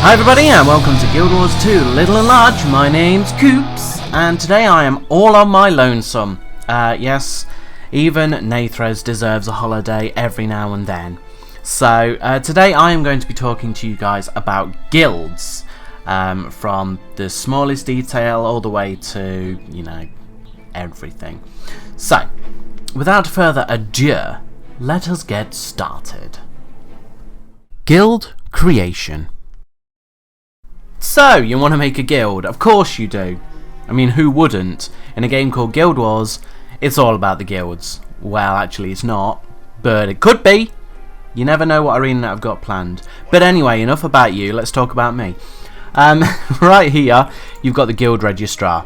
Hi everybody and welcome to Guild Wars 2 Little and Large. My name's Coops and today I am all on my lonesome. Yes, even Nathrez deserves a holiday every now and then. So today I am going to be talking to you guys about guilds, from the smallest detail all the way to, you know, everything. So, without further ado, let us get started. Guild creation. So, you want to make a guild? Of course you do. I mean, who wouldn't? In a game called Guild Wars, it's all about the guilds. Well, actually it's not, but it could be. You never know what arena I've got planned. But anyway, enough about you, let's talk about me. Right here, you've got the guild registrar.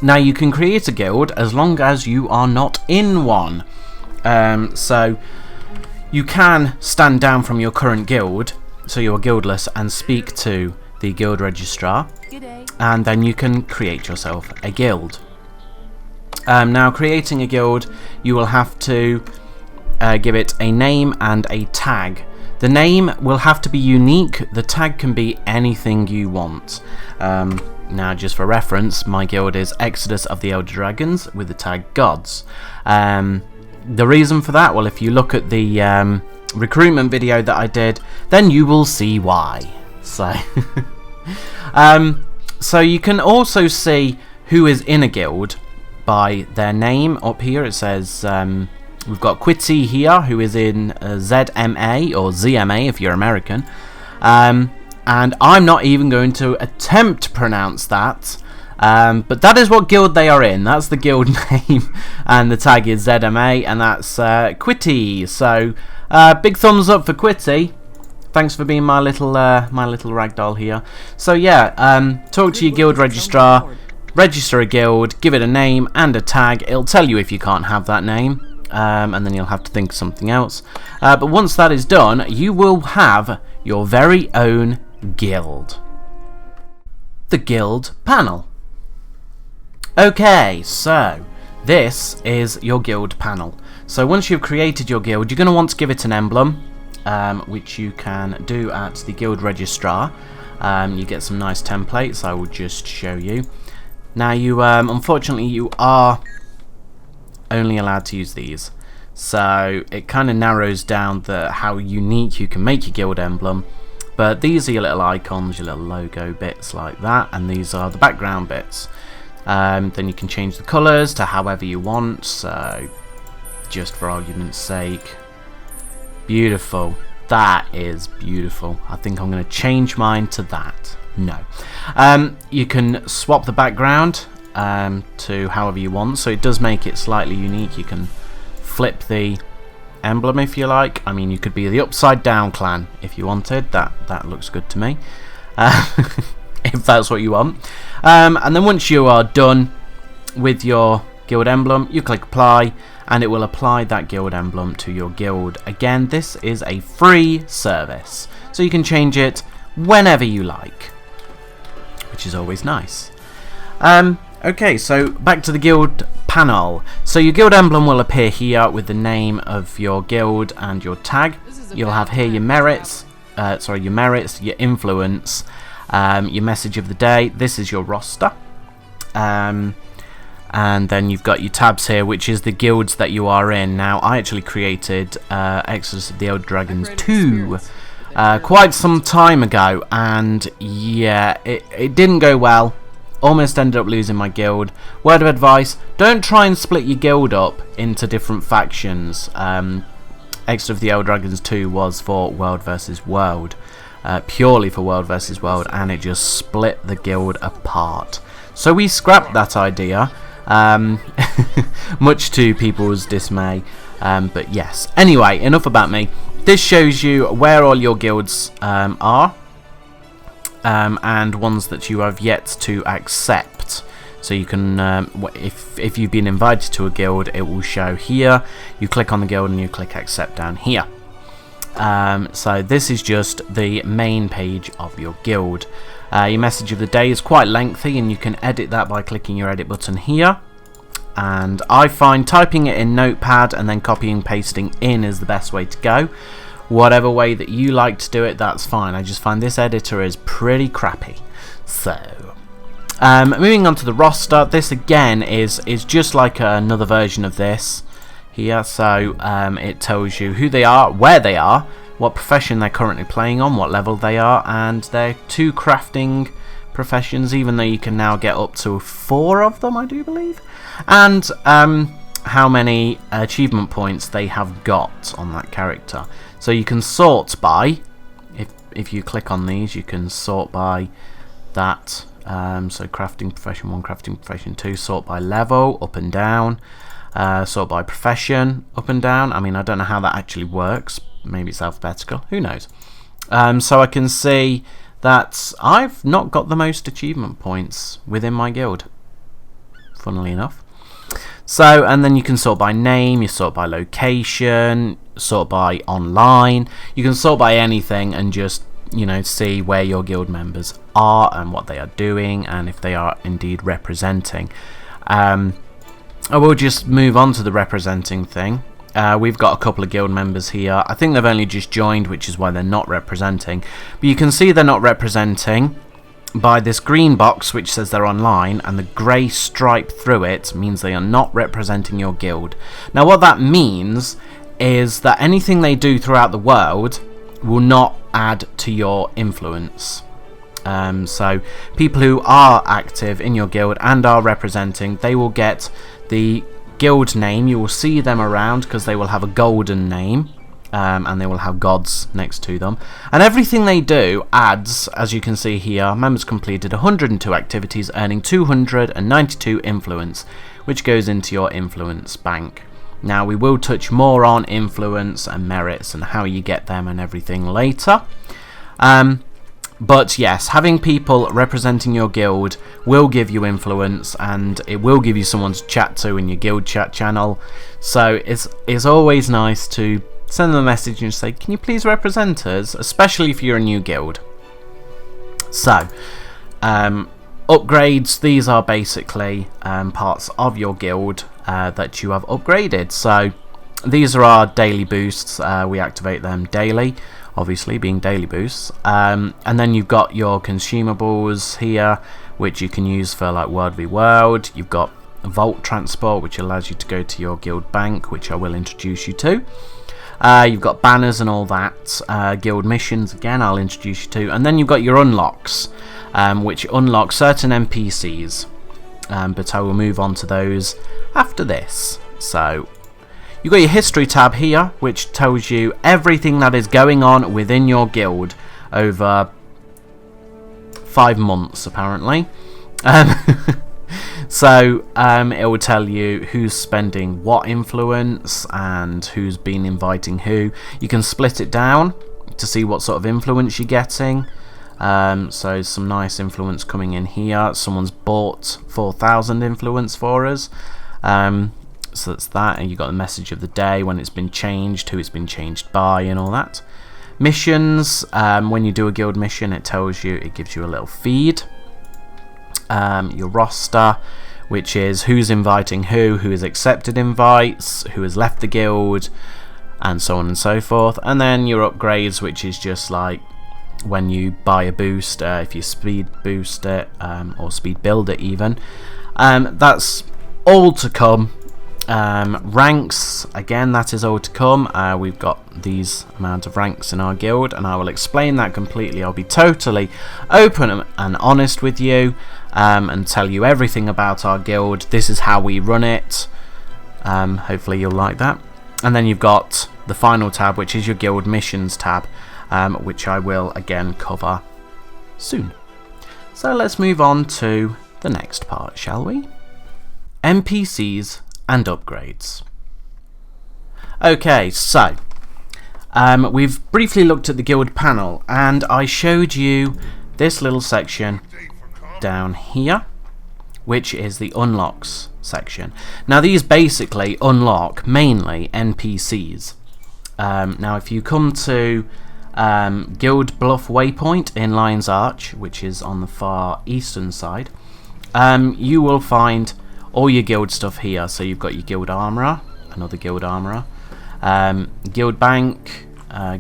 Now, you can create a guild as long as you are not in one. So, you can stand down from your current guild, so you're guildless, and speak to the guild registrar, and then you can create yourself a guild. Now, creating a guild, you will have to give it a name and a tag. The name will have to be unique. The tag can be anything you want. Now, just for reference, my guild is Exodus of the Elder Dragons with the tag Gods. The reason for that, well, if you look at the recruitment video that I did, then you will see why. So, so you can also see who is in a guild by their name. Up here it says we've got Quitty here, who is in ZMA or ZMA if you're American, and I'm not even going to attempt to pronounce that. But that is what guild they are in. That's the guild name, and the tag is ZMA, and that's Quitty. So big thumbs up for Quitty. Thanks for being my little ragdoll here. So yeah, talk to your guild registrar, register a guild, give it a name and a tag. It'll tell you if you can't have that name, and then you'll have to think of something else. But once that is done, you will have your very own guild. The guild panel. Okay, so this is your guild panel. So once you've created your guild, you're going to want to give it an emblem, which you can do at the guild registrar. You get some nice templates. I will just show you. Now, you unfortunately you are only allowed to use these, so it kind of narrows down how unique you can make your guild emblem. But these are your little icons, your little logo bits like that, and these are the background bits. Then you can change the colours to however you want, so just for argument's sake, beautiful. That is beautiful. I think I'm going to change mine to that. No. You can swap the background to however you want, so it does make it slightly unique. You can flip the emblem if you like. I mean, you could be the upside down clan if you wanted. That looks good to me. If that's what you want. And then once you are done with your guild emblem, you click apply, and it will apply that guild emblem to your guild. Again, this is a free service, so you can change it whenever you like, which is always nice. Okay, so back to the guild panel. So your guild emblem will appear here with the name of your guild and your tag. You'll have here your merits, your influence, your message of the day. This is your roster, and then you've got your tabs here, which is the guilds that you are in. Now, I actually created Exodus of the Elder Dragons 2 quite some time ago, and yeah, it didn't go well. Almost ended up losing my guild. Word of advice, don't try and split your guild up into different factions. Exodus of the Elder Dragons 2 was for World versus World. Purely for World versus World, and it just split the guild apart. So we scrapped that idea, much to people's dismay. But yes, anyway, enough about me. This shows you where all your guilds are, and ones that you have yet to accept. So you can, if you've been invited to a guild, it will show here. You click on the guild and you click accept down here. So this is just the main page of your guild. Your message of the day is quite lengthy, and you can edit that by clicking your edit button here. And I find typing it in Notepad and then copying and pasting in is the best way to go. whatever way that you like to do it, that's fine. I just find this editor is pretty crappy. So moving on to the roster, this again is just like another version of this here. So it tells you who they are, where they are, what profession they're currently playing on, what level they are, and their 2 crafting professions, even though you can now get up to 4 of them, I do believe, and how many achievement points they have got on that character. So you can sort by, if you click on these, you can sort by that. So crafting profession 1, crafting profession 2, sort by level, up and down, sort by profession, up and down. I mean, I don't know how that actually works. Maybe it's alphabetical, who knows. So I can see that I've not got the most achievement points within my guild, funnily enough. So, and then you can sort by name, you sort by location, sort by online. You can sort by anything and just, you know, see where your guild members are and what they are doing and if they are indeed representing. I will just move on to the representing thing. We've got a couple of guild members here. I think they've only just joined, which is why they're not representing. But you can see they're not representing by this green box which says they're online, and the grey stripe through it means they are not representing your guild. Now what that means is that anything they do throughout the world will not add to your influence. So people who are active in your guild and are representing, they will get the guild name. You will see them around because they will have a golden name, and they will have gods next to them, and everything they do adds, as you can see here. Members completed 102 activities, earning 292 influence, which goes into your influence bank. Now we will touch more on influence and merits and how you get them and everything later. But yes, having people representing your guild will give you influence, and it will give you someone to chat to in your guild chat channel. So it's always nice to send them a message and say, can you please represent us, especially if you're a new guild. So upgrades, these are basically parts of your guild that you have upgraded. So these are our daily boosts. We activate them daily, obviously being daily boosts, and then you've got your consumables here, which you can use for like World v World. You've got Vault Transport, which allows you to go to your guild bank, which I will introduce you to. You've got banners and all that, guild missions, again I'll introduce you to, and then you've got your unlocks, which unlock certain NPCs, but I will move on to those after this. So you've got your history tab here, which tells you everything that is going on within your guild over 5 months apparently. So it will tell you who's spending what influence and who's been inviting who. You can split it down to see what sort of influence you're getting. So some nice influence coming in here. Someone's bought 4,000 influence for us. So that's that, and you've got the message of the day, when it's been changed, who it's been changed by, and all that. Missions, when you do a guild mission, it tells you, it gives you a little feed. Your roster, which is who's inviting who has accepted invites, who has left the guild, and so on and so forth. And then your upgrades, which is just like when you buy a boost, if you speed boost it, or speed build it even. That's all to come. Ranks, again, that is all to come. We've got these amount of ranks in our guild, and I will explain that completely. I'll be totally open and honest with you, and tell you everything about our guild. This is how we run it. Hopefully you'll like that. And then you've got the final tab, which is your guild missions tab, which I will again cover soon. So let's move on to the next part, shall we? NPCs and upgrades. Okay, so we've briefly looked at the guild panel, and I showed you this little section down here, which is the unlocks section. Now these basically unlock mainly NPCs. Now if you come to Guild Bluff Waypoint in Lion's Arch, which is on the far eastern side, you will find all your guild stuff here. So you've got your guild armourer, another guild armourer, guild bank,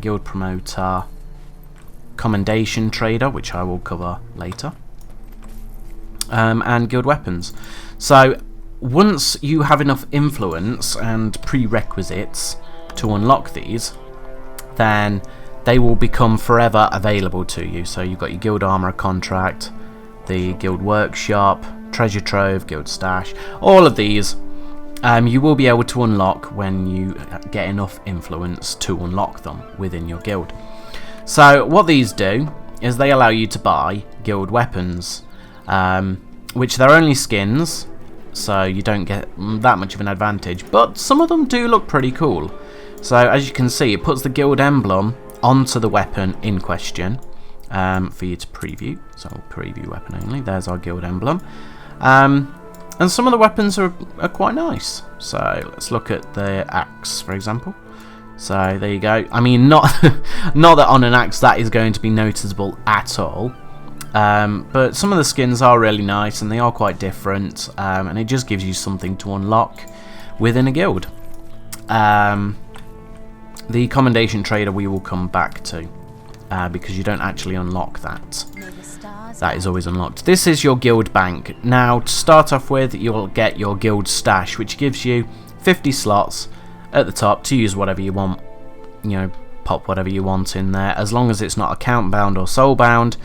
guild promoter, commendation trader, which I will cover later, and guild weapons. So once you have enough influence and prerequisites to unlock these, then they will become forever available to you. So you've got your guild armor contract, the guild workshop, treasure trove, guild stash, all of these you will be able to unlock when you get enough influence to unlock them within your guild. So what these do is they allow you to buy guild weapons, which they're only skins, so you don't get that much of an advantage, but some of them do look pretty cool. So as you can see, it puts the guild emblem onto the weapon in question for you to preview. So preview weapon only. There's our guild emblem. And some of the weapons are quite nice. So let's look at the axe, for example. So there you go. I mean, not that on an axe that is going to be noticeable at all. But some of the skins are really nice and they are quite different. And it just gives you something to unlock within a guild. The commendation trader we will come back to. Because you don't actually unlock that. That is always unlocked. This is your guild bank. Now, to start off with, you'll get your guild stash, which gives you 50 slots at the top to use whatever you want. You know, pop whatever you want in there. As long as it's not account bound or soul bound,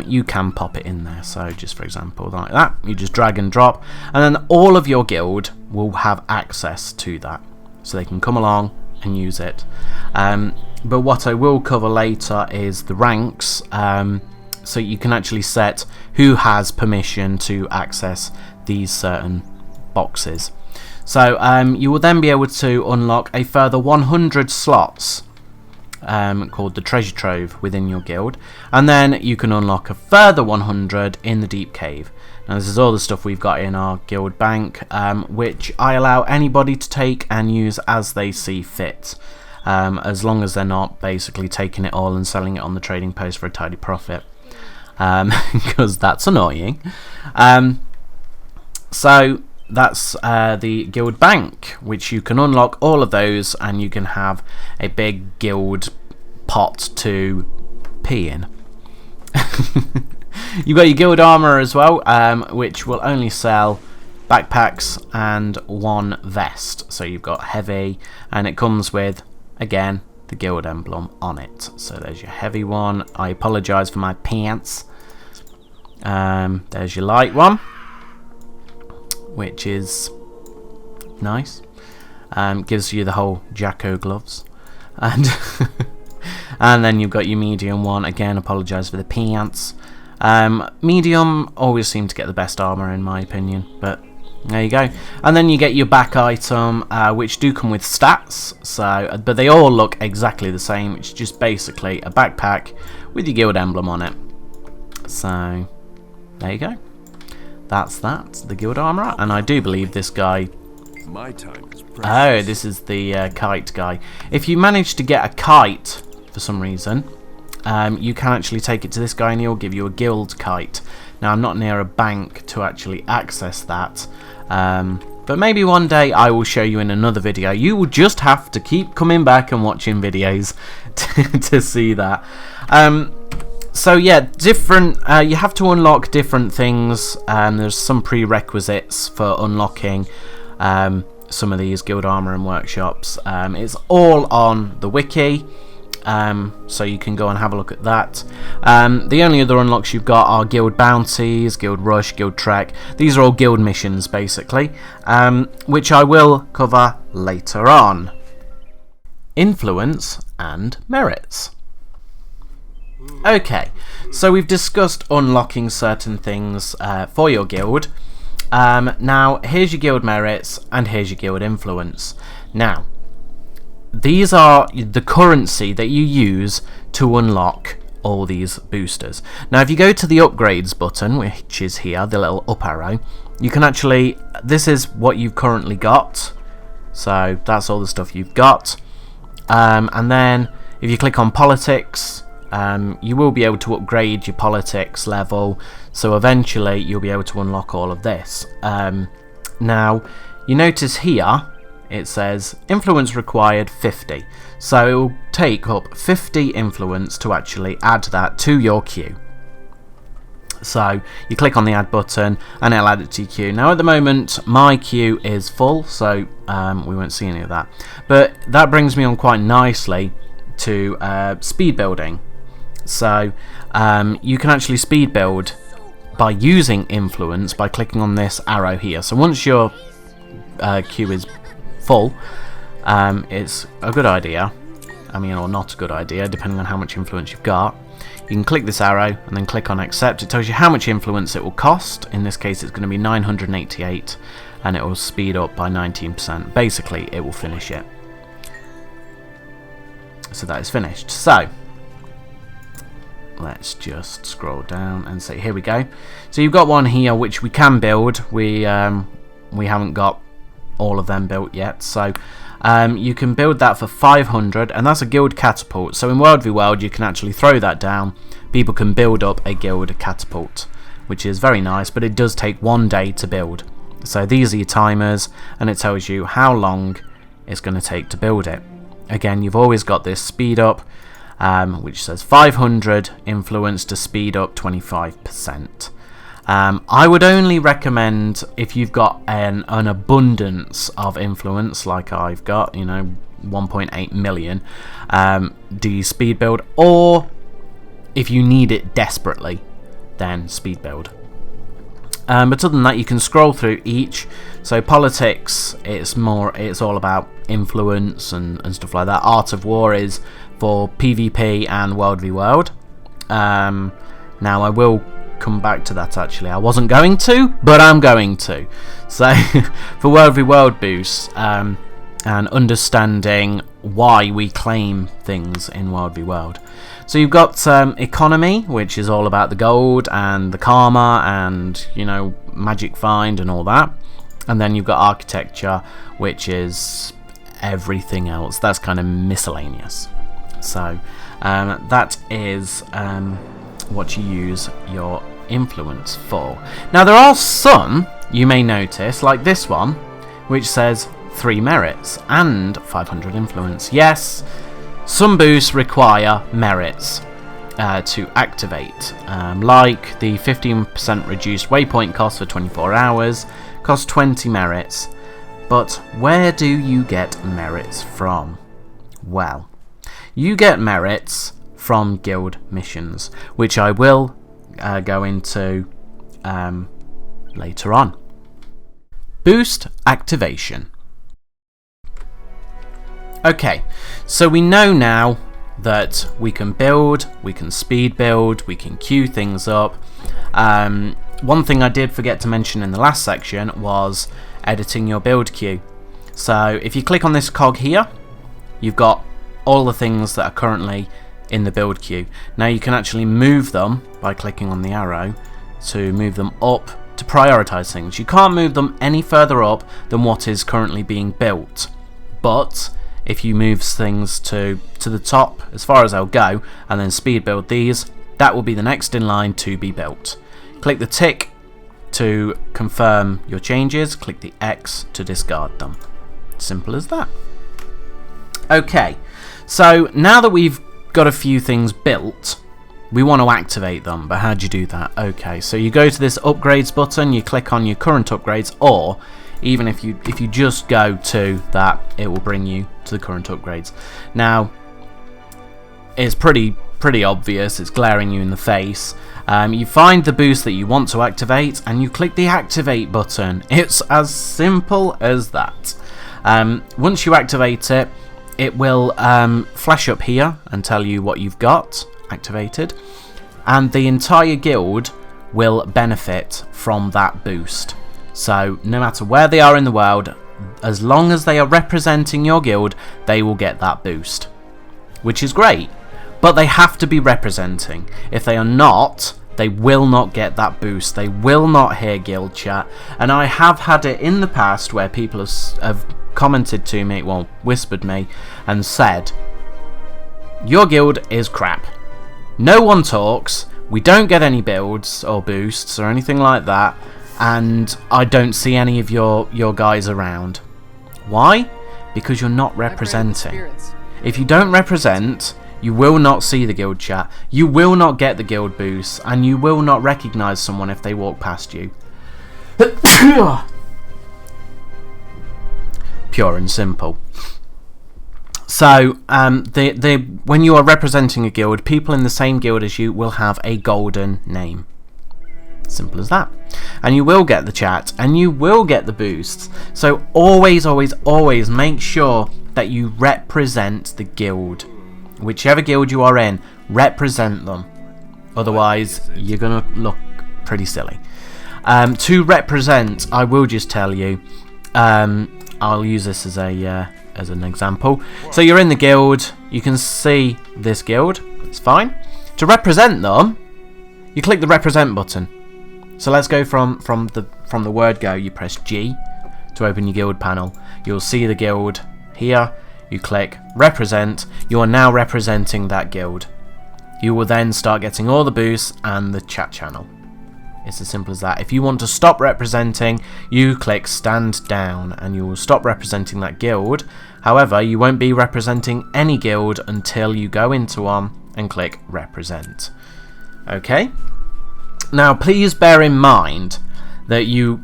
you can pop it in there. So, just for example, like that, you just drag and drop, and then all of your guild will have access to that, so they can come along and use it. But what I will cover later is the ranks. So you can actually set who has permission to access these certain boxes. So you will then be able to unlock a further 100 slots called the treasure trove within your guild, and then you can unlock a further 100 in the deep cave. Now this is all the stuff we've got in our guild bank, which I allow anybody to take and use as they see fit, as long as they're not basically taking it all and selling it on the trading post for a tidy profit. Because that's annoying. So that's the guild bank, which you can unlock all of those, and you can have a big guild pot to pee in. You've got your guild armor as well, which will only sell backpacks and one vest. So you've got heavy, and it comes with, again, the guild emblem on it. So there's your heavy one. I apologise for my pants. There's your light one, which is nice. Gives you the whole Jacko gloves, and and then you've got your medium one. Again, apologise for the pants. Medium always seem to get the best armor in my opinion, but there you go. And then you get your back item, which do come with stats. So, but they all look exactly the same. It's just basically a backpack with your guild emblem on it. So there you go. That's that, the guild armor. And I do believe this guy. My time is precious. Oh, this is the kite guy. If you manage to get a kite for some reason, you can actually take it to this guy and he'll give you a guild kite. Now, I'm not near a bank to actually access that, but maybe one day I will show you in another video. You will just have to keep coming back and watching videos to see that. So yeah, different. You have to unlock different things. There's some prerequisites for unlocking some of these guild armor and workshops. It's all on the wiki. So you can go and have a look at that. The only other unlocks you've got are guild bounties, guild rush, guild trek. These are all guild missions basically, which I will cover later on. Influence and merits. Okay, so we've discussed unlocking certain things for your guild. Now here's your guild merits and here's your guild influence. Now these are the currency that you use to unlock all these boosters. Now if you go to the upgrades button, which is here, the little up arrow, you can actually, this is what you've currently got. So that's all the stuff you've got. And then if you click on politics, you will be able to upgrade your politics level. So eventually you'll be able to unlock all of this. Now you notice here, it says influence required 50. So it will take up 50 influence to actually add that to your queue. So you click on the add button and it'll add it to your queue. Now at the moment my queue is full, so we won't see any of that. But that brings me on quite nicely to speed building. So you can actually speed build by using influence by clicking on this arrow here. So once your queue is full, it's a good idea, or not a good idea depending on how much influence you've got. You can click this arrow and then click on accept. It tells you how much influence it will cost. In this case it's going to be 988 and it will speed up by 19%. Basically it will finish it. So that is finished. So let's just scroll down and see. Here we go. So you've got one here which we can build. We haven't got all of them built yet. So you can build that for 500, and that's a guild catapult. So in World v World you can actually throw that down. People can build up a guild catapult, which is very nice, but it does take 1 day to build. So these are your timers, and it tells you how long it's going to take to build it. Again, you've always got this speed up, which says 500 influence to speed up 25%. I would only recommend if you've got an abundance of influence like I've got, 1.8 million, do you speed build, or if you need it desperately, then speed build. But other than that, you can scroll through each. So politics, it's all about influence and stuff like that. Art of War is for PvP and World v World. Now I will come back to that actually. I wasn't going to, but I'm going to. So for World v World boosts and understanding why we claim things in World v World. So you've got economy, which is all about the gold and the karma and magic find and all that. And then you've got architecture, which is everything else. That's kind of miscellaneous. So that is what you use your influence for. Now there are some you may notice, like this one, which says 3 merits and 500 influence. Yes, some boosts require merits to activate, like the 15% reduced waypoint cost for 24 hours costs 20 merits. But where do you get merits from? Well, you get merits from guild missions, which I will go into later on. Boost activation. Okay, so we know now that we can build, we can speed build, we can queue things up. One thing I did forget to mention in the last section was editing your build queue. So if you click on this cog here, you've got all the things that are currently in the build queue. Now you can actually move them by clicking on the arrow to move them up to prioritize things. You can't move them any further up than what is currently being built, but if you move things to the top as far as they'll go and then speed build these, that will be the next in line to be built. Click the tick to confirm your changes, click the X to discard them. Simple as that. Okay, so now that we've got a few things built, we want to activate them, but how do you do that? Okay, so you go to this upgrades button, you click on your current upgrades, or even if you just go to that, it will bring you to the current upgrades. Now it's pretty obvious, it's glaring you in the face. You find the boost that you want to activate and you click the activate button. It's as simple as that. Once you activate it, it will flash up here and tell you what you've got activated, and the entire guild will benefit from that boost. So no matter where they are in the world, as long as they are representing your guild, they will get that boost, which is great. But they have to be representing. If they are not, they will not get that boost. They will not hear guild chat. And I have had it in the past where people have commented to me, well, whispered me, and said, your guild is crap. No one talks, we don't get any builds or boosts or anything like that, and I don't see any of your guys around. Why? Because you're not representing. If you don't represent, you will not see the guild chat, you will not get the guild boost, and you will not recognise someone if they walk past you. Pure and simple. So, when you are representing a guild, people in the same guild as you will have a golden name. Simple as that. And you will get the chat, and you will get the boosts. So always, always, always make sure that you represent the guild. Whichever guild you are in, represent them. Otherwise, you're going to look pretty silly. To represent, I will just tell you, I'll use this as an example. So you're in the guild, you can see this guild, it's fine. To represent them, you click the represent button. So let's go from the word go. You press G to open your guild panel. You'll see the guild here. You click represent. You are now representing that guild. You will then start getting all the boosts and the chat channel. It's as simple as that. If you want to stop representing, you click stand down and you will stop representing that guild. However, you won't be representing any guild until you go into one and click represent. Okay? Now, please bear in mind that you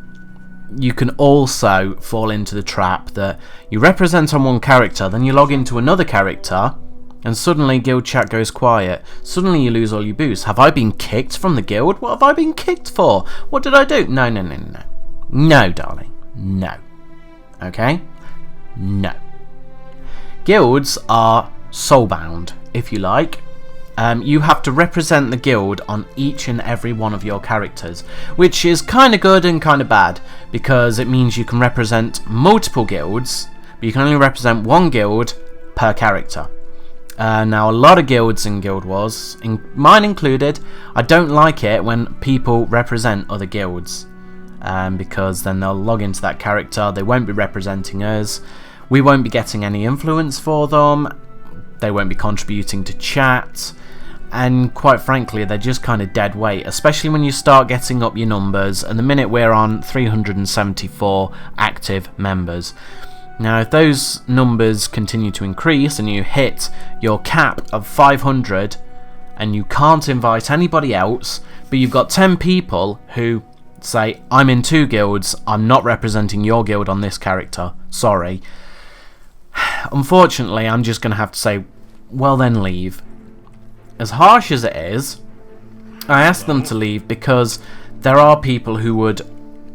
can also fall into the trap that you represent on one character, then you log into another character, and suddenly guild chat goes quiet. Suddenly you lose all your boosts. Have I been kicked from the guild? What have I been kicked for? What did I do? No, no, no, no. No, darling. No. Okay? No. Guilds are soulbound, if you like. You have to represent the guild on each and every one of your characters, which is kind of good and kind of bad, because it means you can represent multiple guilds, but you can only represent one guild per character. Now, a lot of guilds in Guild Wars, mine included, I don't like it when people represent other guilds, because then they'll log into that character, they won't be representing us, we won't be getting any influence for them, they won't be contributing to chat, and quite frankly they're just kind of dead weight, especially when you start getting up your numbers, and the minute we're on 374 active members. Now, if those numbers continue to increase and you hit your cap of 500 and you can't invite anybody else, but you've got 10 people who say, I'm in 2 guilds, I'm not representing your guild on this character, sorry. Unfortunately, I'm just going to have to say, well then leave. As harsh as it is, I ask them to leave because there are people who would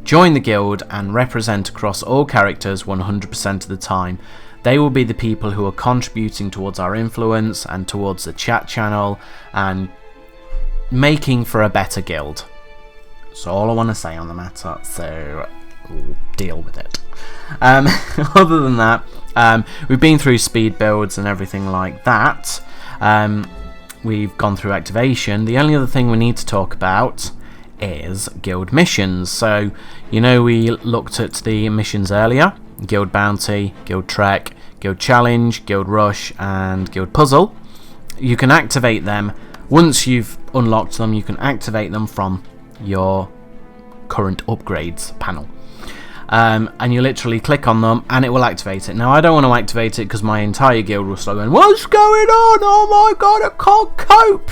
join the guild and represent across all characters 100% of the time. They will be the people who are contributing towards our influence and towards the chat channel and making for a better guild. That's all I want to say on the matter, so deal with it. Other than that, we've been through speed builds and everything like that. We've gone through activation. The only other thing we need to talk about is guild missions. So, you know, we looked at the missions earlier: guild bounty, guild trek, guild challenge, guild rush, and guild puzzle. You can activate them once you've unlocked them. You can activate them from your current upgrades panel. And you literally click on them and it will activate it. Now, I don't want to activate it because my entire guild will start going, what's going on? Oh my god, I can't cope!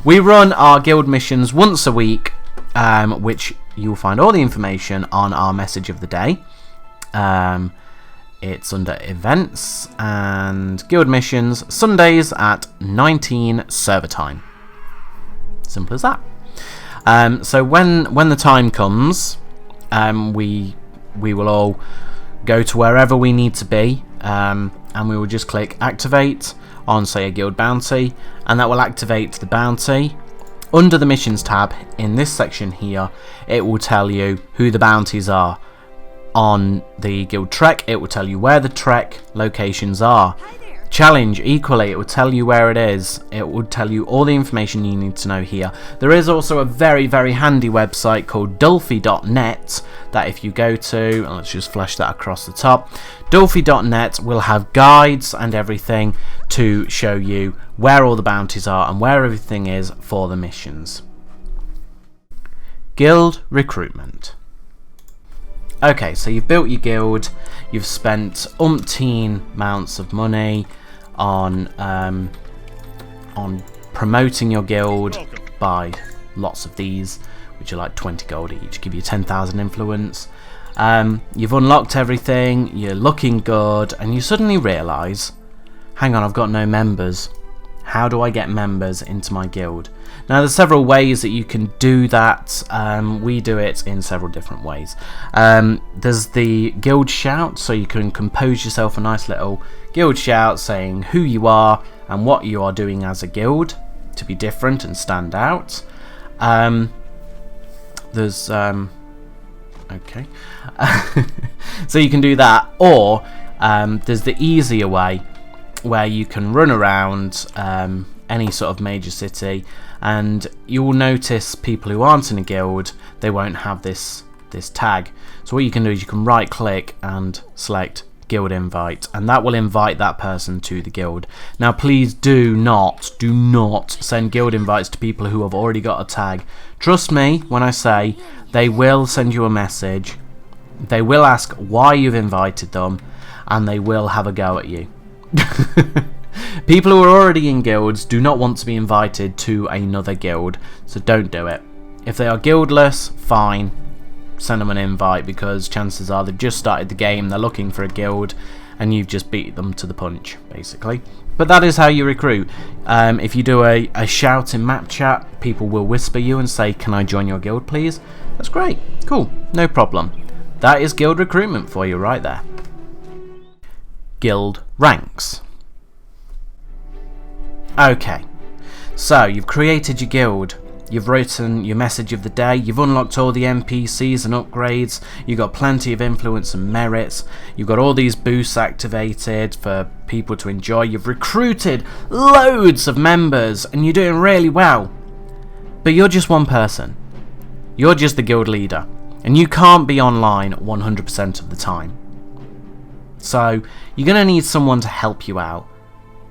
We run our guild missions once a week, which you'll find all the information on our message of the day. It's under events and guild missions, Sundays at 19 server time. Simple as that. So when the time comes, we will all go to wherever we need to be, and we will just click activate on, say, a guild bounty, and that will activate the bounty. Under the missions tab in this section here, it will tell you who the bounties are. On the guild trek, it will tell you where the trek locations are. Challenge, equally, it will tell you where it is. It will tell you all the information you need to know here. There is also a very, very handy website called dulfy.net that if you go to, and let's just flash that across the top, dulfy.net will have guides and everything to show you where all the bounties are and where everything is for the missions. Guild recruitment. Okay, so you've built your guild, you've spent umpteen amounts of money on promoting your guild by lots of these, which are like 20 gold each, give you 10,000 influence. You've unlocked everything, you're looking good, and you suddenly realise, hang on, I've got no members. How do I get members into my guild? Now there's several ways that you can do that. We do it in several different ways. There's the guild shout, so you can compose yourself a nice little guild shout saying who you are and what you are doing as a guild to be different and stand out. There's okay. So you can do that, or there's the easier way where you can run around any sort of major city, and you will notice people who aren't in a guild, they won't have this tag. So what you can do is you can right click and select guild invite, and that will invite that person to the guild. Now please do not send guild invites to people who have already got a tag. Trust me when I say they will send you a message, they will ask why you've invited them, and they will have a go at you. People who are already in guilds do not want to be invited to another guild, so don't do it. If they are guildless, fine, send them an invite, because chances are they've just started the game, they're looking for a guild, and you've just beat them to the punch, basically. But that is how you recruit. If you do a shout in map chat, people will whisper you and say, can I join your guild please? That's great, cool, no problem. That is guild recruitment for you right there. Guild ranks. Okay, so you've created your guild, you've written your message of the day, you've unlocked all the NPCs and upgrades, you've got plenty of influence and merits, you've got all these boosts activated for people to enjoy, you've recruited loads of members and you're doing really well. But you're just one person. You're just the guild leader, and you can't be online 100% of the time. So you're going to need someone to help you out,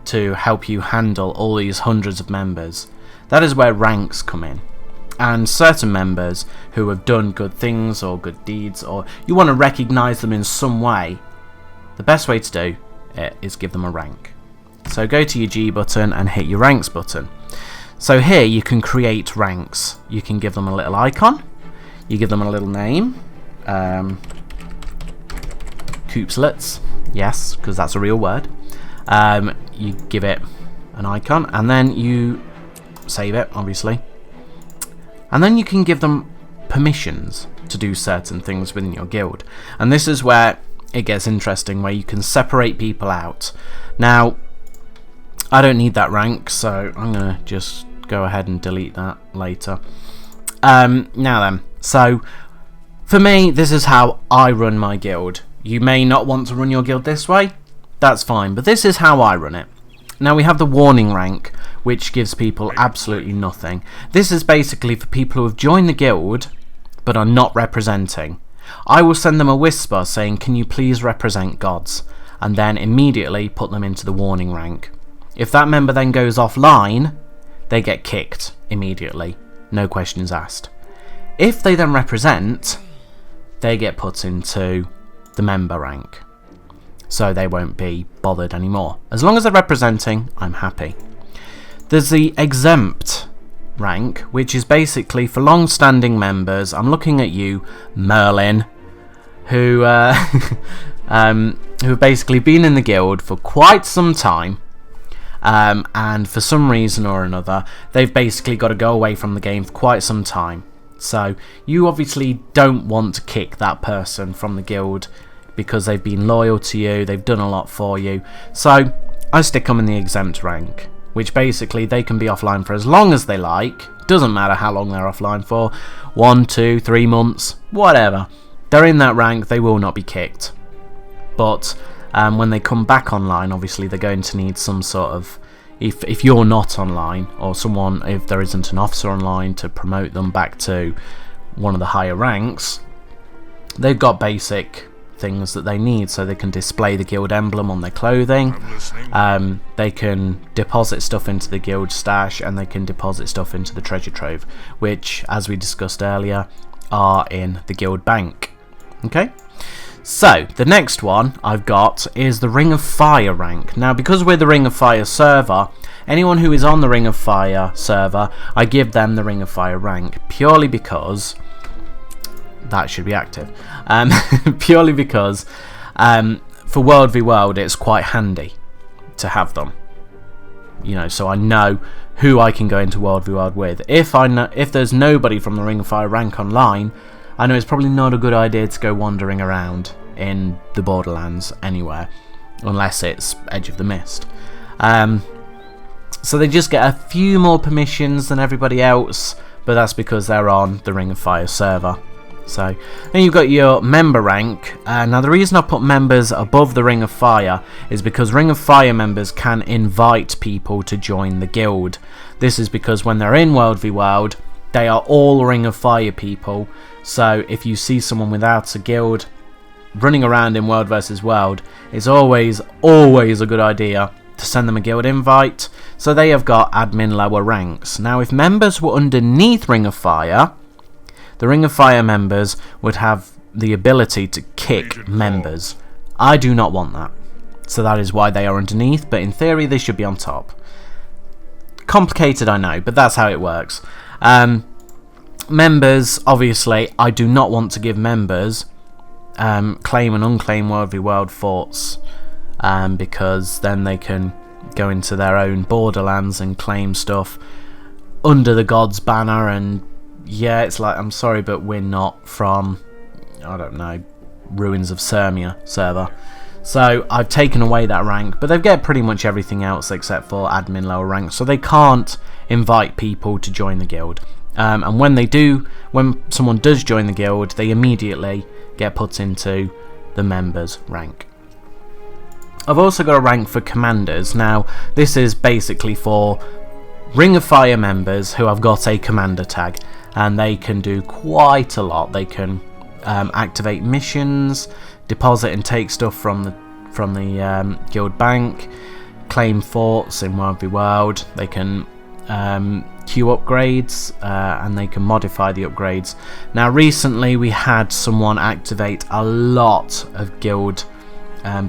to help you handle all these hundreds of members. That is where ranks come in. And certain members who have done good things or good deeds, or you want to recognise them in some way, the best way to do it is give them a rank. So go to your G button and hit your ranks button. So here you can create ranks. You can give them a little icon, you give them a little name, Coopslets, yes, because that's a real word. You give it an icon, and then you save it, obviously, and then you can give them permissions to do certain things within your guild. And this is where it gets interesting, where you can separate people out. Now I don't need that rank, so I'm gonna just go ahead and delete that later. Now then, so for me, this is how I run my guild. You may not want to run your guild this way, that's fine, but this is how I run it. Now we have the warning rank, which gives people absolutely nothing. This is basically for people who have joined the guild but are not representing. I will send them a whisper saying, can you please represent gods, and then immediately put them into the warning rank. If that member then goes offline, they get kicked immediately, no questions asked. If they then represent, they get put into the member rank, so they won't be bothered anymore. As long as they're representing, I'm happy. There's the exempt rank, which is basically for long-standing members. I'm looking at you, Merlin, who have basically been in the guild for quite some time, and for some reason or another, they've basically got to go away from the game for quite some time. So you obviously don't want to kick that person from the guild because they've been loyal to you, they've done a lot for you. So I stick them in the exempt rank, which basically they can be offline for as long as they like. Doesn't matter how long they're offline for, 1, 2, 3 months, whatever. They're in that rank, they will not be kicked. But when they come back online, obviously they're going to need some sort of, if you're not online, or someone, if there isn't an officer online to promote them back to one of the higher ranks, they've got basic things that they need, so they can display the guild emblem on their clothing, they can deposit stuff into the guild stash, and they can deposit stuff into the treasure trove, which, as we discussed earlier, are in the guild bank. Okay, so the next one I've got is the Ring of Fire rank. Now, because we're the Ring of Fire server, anyone who is on the Ring of Fire server, I give them the Ring of Fire rank, purely because that should be active. Purely because for World v World it's quite handy to have them. You know, so I know who I can go into World v World with. If there's nobody from the Ring of Fire rank online, I know it's probably not a good idea to go wandering around in the Borderlands anywhere, unless it's Edge of the Mist. So they just get a few more permissions than everybody else, but that's because they're on the Ring of Fire server. So then you've got your member rank. Now the reason I put members above the Ring of Fire is because Ring of Fire members can invite people to join the guild. This is because when they're in World v World, they are all Ring of Fire people. So if you see someone without a guild running around in World vs World, it's always a good idea to send them a guild invite, so they have got admin lower ranks. Now if members were underneath Ring of Fire, the Ring of Fire members would have the ability to kick members. I do not want that, so that is why they are underneath, but in theory they should be on top. Complicated, I know, but that's how it works. Members, obviously, I do not want to give members claim and unclaim World v World forts, because then they can go into their own Borderlands and claim stuff under the God's banner, and yeah, it's like, I'm sorry, but we're not from, I don't know, Ruins of Sirmia server. So I've taken away that rank, but they get pretty much everything else except for admin lower rank, so they can't invite people to join the guild. And when they do, when someone does join the guild, they immediately get put into the members rank. I've also got a rank for commanders. Now this is basically for Ring of Fire members who have got a commander tag, and they can do quite a lot. They can activate missions, deposit and take stuff from the guild bank, claim forts in World v World. They can queue upgrades, and they can modify the upgrades. Now recently we had someone activate a lot of guild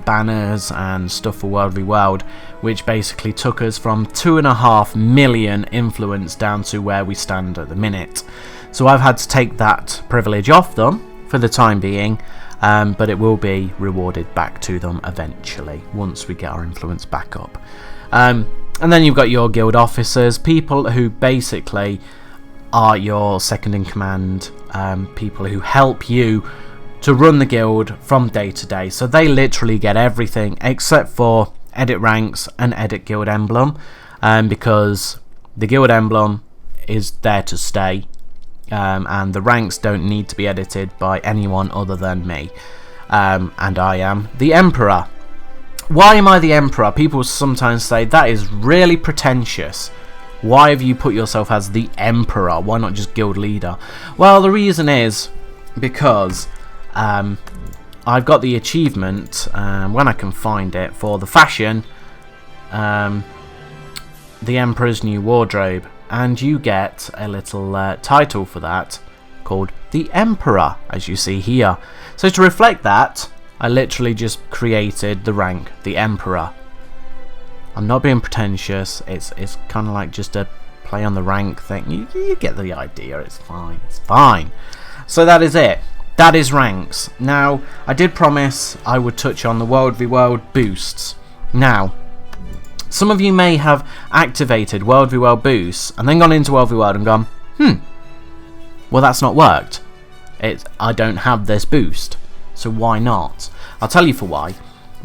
banners and stuff for World v World, which basically took us from 2.5 million influence down to where we stand at the minute. So I've had to take that privilege off them for the time being, but it will be rewarded back to them eventually once we get our influence back up. And then you've got your guild officers, people who basically are your second in command, people who help you to run the guild from day to day. So they literally get everything except for edit ranks and edit guild emblem, because the guild emblem is there to stay, and the ranks don't need to be edited by anyone other than me, and I am the Emperor. Why am I the Emperor? People sometimes say that is really pretentious. Why have you put yourself as the Emperor? Why not just guild leader? Well, the reason is because I've got the achievement, when I can find it, for the fashion, the Emperor's New Wardrobe, and you get a little title for that called the Emperor, as you see here. So to reflect that, I literally just created the rank, the Emperor. I'm not being pretentious, it's kind of like just a play on the rank thing. You get the idea, it's fine, it's fine. So that is it. That is ranks. Now, I did promise I would touch on the World v World boosts. Now, some of you may have activated World v World boosts and then gone into World v World and gone, well that's not worked. I don't have this boost, so why not? I'll tell you for why.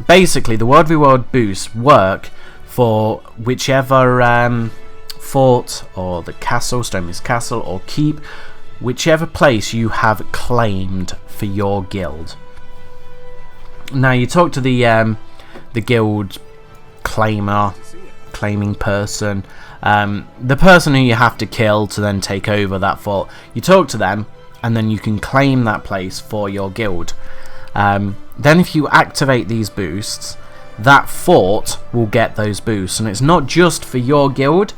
Basically, the World v World boosts work for whichever fort or the castle, Stonemist Castle or keep, whichever place you have claimed for your guild. Now you talk to the guild claiming person, the person who you have to kill to then take over that fort. You talk to them and then you can claim that place for your guild. Then if you activate these boosts, that fort will get those boosts, and it's not just for your guild,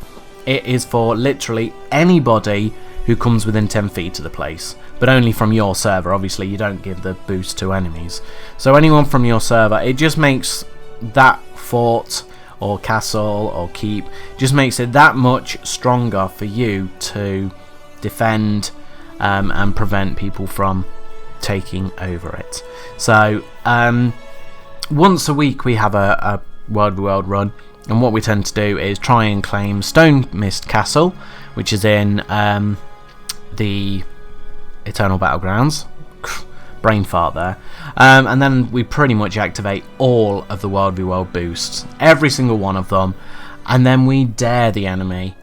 it is for literally anybody who comes within 10 feet of the place. but only from your server. Obviously you don't give the boost to enemies, so anyone from your server. It just makes that fort or castle or keep, just makes it that much stronger for you to defend and prevent people from taking over it. So once a week we have a World v World run, and what we tend to do is try and claim Stone Mist Castle, which is in the Eternal Battlegrounds. Brain fart there. And then we pretty much activate all of the World v World boosts, every single one of them, and then we dare the enemy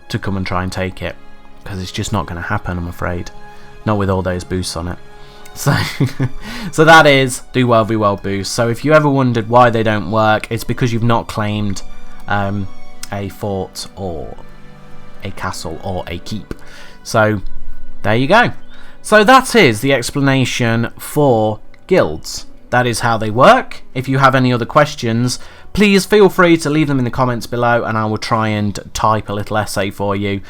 to come and try and take it, because it's just not going to happen, I'm afraid, not with all those boosts on it. So, so that is the World v World boost. So if you ever wondered why they don't work, it's because you've not claimed a fort or a castle or a keep. So there you go. So that is the explanation for guilds. That is how they work. If you have any other questions, please feel free to leave them in the comments below, and I will try and type a little essay for you,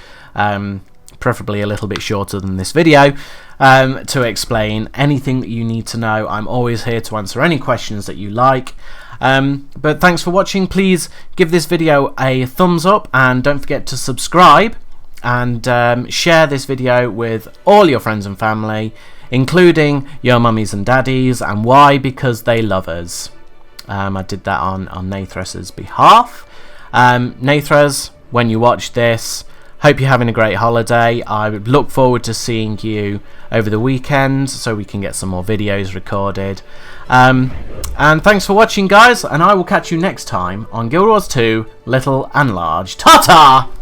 preferably a little bit shorter than this video, to explain anything that you need to know. I'm always here to answer any questions that you like. But thanks for watching. Please give this video a thumbs up, and don't forget to subscribe, and share this video with all your friends and family, including your mummies and daddies. And why? Because they love us. I did that on Nathres's behalf. Nathres, when you watch this, hope you're having a great holiday. I look forward to seeing you over the weekend so we can get some more videos recorded. And thanks for watching, guys, and I will catch you next time on Guild Wars 2 Little and Large. Ta-ta!